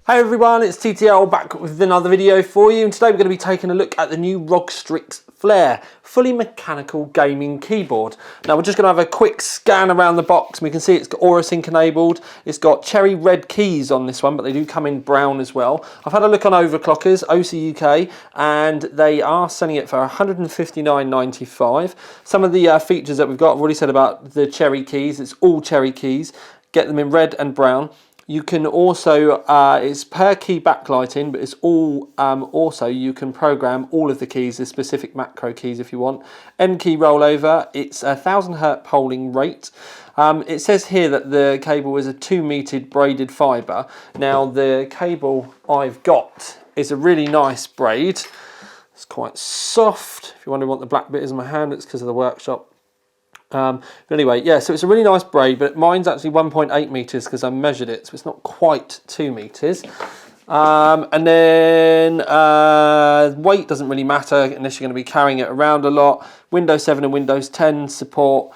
Hey everyone, it's TTL back with another video for you, and today we're going to be taking a look at the new ROG Strix Flare fully mechanical gaming keyboard. Now we're just going to have a quick scan around the box. We can see it's got Aura Sync enabled, it's got cherry red keys on this one, but they do come in brown as well. I've had a look on Overclockers, OC UK, and they are selling it for £159.95. Some of the features that we've got, I've already said about the cherry keys. It's all cherry keys, get them in red and brown. You can also, it's per key backlighting, but it's all, also you can program all of the keys, the specific macro keys if you want. N key rollover, it's a 1000 Hz polling rate. It says here that the cable is a 2-metered braided fibre. Now the cable I've got is a really nice braid. It's quite soft. If you wonder what the black bit is in my hand, it's because of the workshop. But anyway, yeah, so it's a really nice braid, but mine's actually 1.8 meters because I measured it, so it's not quite 2 meters. And then weight doesn't really matter unless you're going to be carrying it around a lot. Windows 7 and Windows 10 support.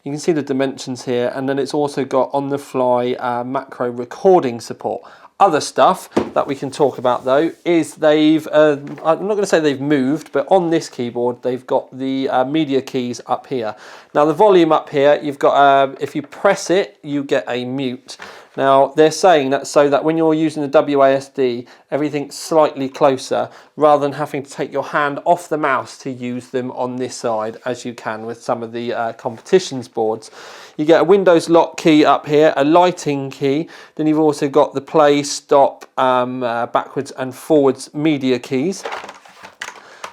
You can see the dimensions here, and then it's also got on-the-fly macro recording support. Other stuff that we can talk about though is they've, I'm not going to say they've moved, but on this keyboard they've got the media keys up here. Now the volume up here, you've got, if you press it, you get a mute. Now they're saying that so that when you're using the WASD, everything's slightly closer rather than having to take your hand off the mouse to use them on this side as you can with some of the competitions boards. You get a Windows lock key up here, a lighting key, then you've also got the play, stop, backwards and forwards media keys.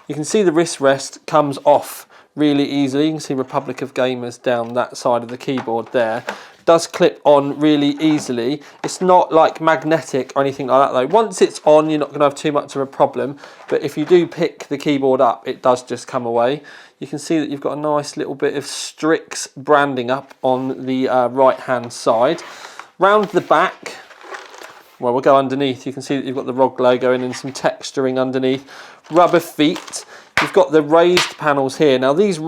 You can see the wrist rest comes off really easily. You can see Republic of Gamers down that side of the keyboard there. Does clip on really easily. It's not like magnetic or anything like that though. Once it's on, you're not going to have too much of a problem, but if you do pick the keyboard up, it does just come away. You can see that you've got a nice little bit of Strix branding up on the right hand side. Round the back, well, we'll go underneath. You can see that you've got the ROG logo in and some texturing underneath. Rubber feet. You've got the raised panels here. Now these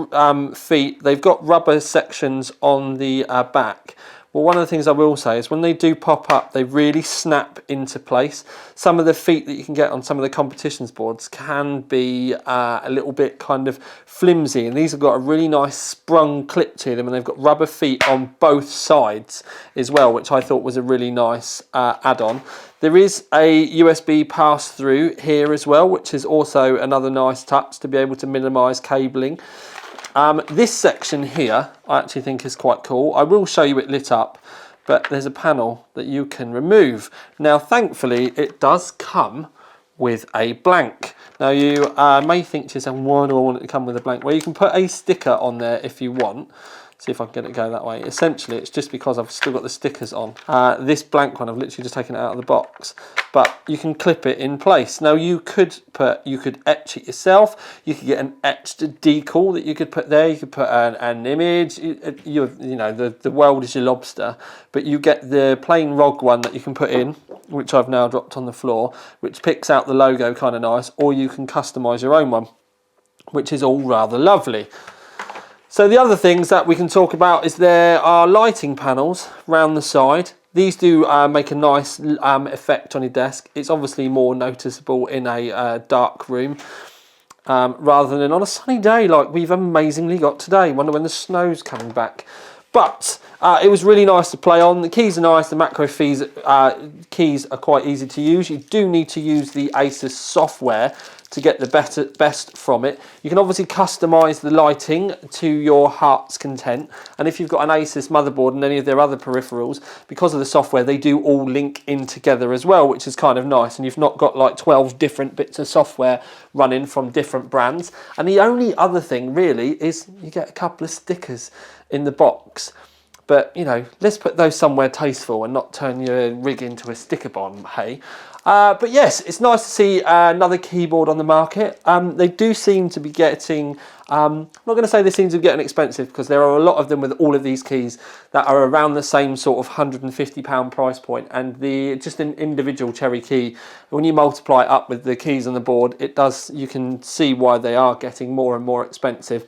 feet, they've got rubber sections on the back. Well, one of the things I will say is when they do pop up, they really snap into place. Some of the feet that you can get on some of the competitions boards can be a little bit kind of flimsy, and these have got a really nice sprung clip to them, and they've got rubber feet on both sides as well, which I thought was a really nice add-on. There is a USB pass-through here as well, which is also another nice touch to be able to minimise cabling. This section here I actually think is quite cool. I will show you it lit up, but there's a panel that you can remove. Now thankfully it does come with a blank. Now you may think to yourself, why do I want it to come with a blank? Well, you can put a sticker on there if you want. See if I can get it to go that way. Essentially, it's just because I've still got the stickers on. This blank one, I've literally just taken it out of the box, but you can clip it in place. Now you could etch it yourself. You could get an etched decal that you could put there. You could put an image. You know, the world is your lobster, but you get the plain ROG one that you can put in, which I've now dropped on the floor, which picks out the logo kind of nice, or you can customize your own one, which is all rather lovely. So the other things that we can talk about is there are lighting panels round the side. These do make a nice effect on your desk. It's obviously more noticeable in a dark room rather than on a sunny day like we've amazingly got today. Wonder when the snow's coming back. But it was really nice to play on. The keys are nice. The macro keys are quite easy to use. You do need to use the Asus software to get the best from it. You can obviously customize the lighting to your heart's content, and if you've got an Asus motherboard and any of their other peripherals, because of the software they do all link in together as well, which is kind of nice, and you've not got like 12 different bits of software running from different brands. And the only other thing really is you get a couple of stickers in the box. But, you know, let's put those somewhere tasteful and not turn your rig into a sticker bomb, hey? But yes, it's nice to see another keyboard on the market. They do seem to be getting, I'm not going to say they seem to be getting expensive, because there are a lot of them with all of these keys that are around the same sort of £150 price point. And just an individual cherry key, when you multiply it up with the keys on the board, you can see why they are getting more and more expensive.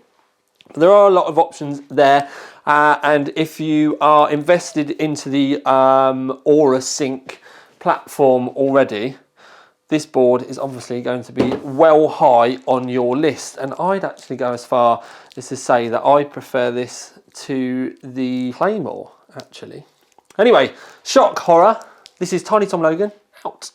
There are a lot of options there, and if you are invested into the Aura Sync platform already, this board is obviously going to be well high on your list. And I'd actually go as far as to say that I prefer this to the Claymore, actually. Anyway, shock horror. This is Tiny Tom Logan, out.